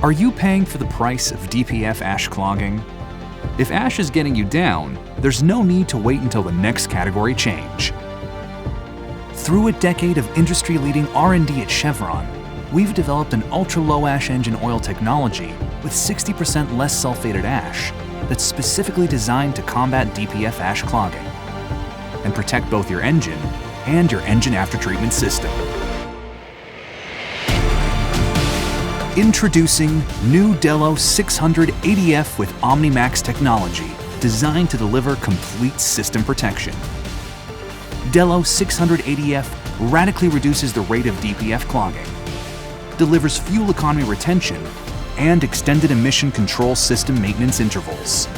Are you paying for the price of DPF ash clogging? If ash is getting you down, there's no need to wait until the next category change. Through a decade of industry-leading R&D at Chevron, we've developed an ultra-low ash engine oil technology with 60% less sulfated ash that's specifically designed to combat DPF ash clogging and protect both your engine and your engine aftertreatment system. Introducing new Delo 600 ADF with Omnimax technology, designed to deliver complete system protection. Delo 600 ADF radically reduces the rate of DPF clogging, delivers fuel economy retention, and extended emission control system maintenance intervals.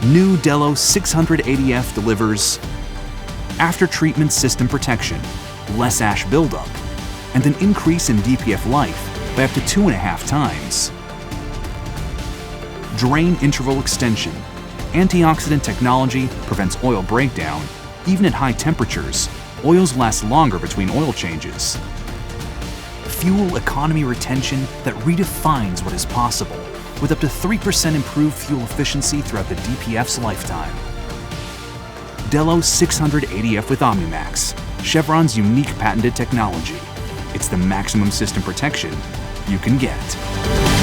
New Delo 600 ADF delivers after-treatment system protection, less ash buildup, and an increase in DPF life by up to 2.5 times. Drain interval extension. Antioxidant technology prevents oil breakdown. Even at high temperatures, oils last longer between oil changes. Fuel economy retention that redefines what is possible, with up to 3% improved fuel efficiency throughout the DPF's lifetime. Delo 600 ADF with Omnimax, Chevron's unique patented technology. It's the maximum system protection you can get.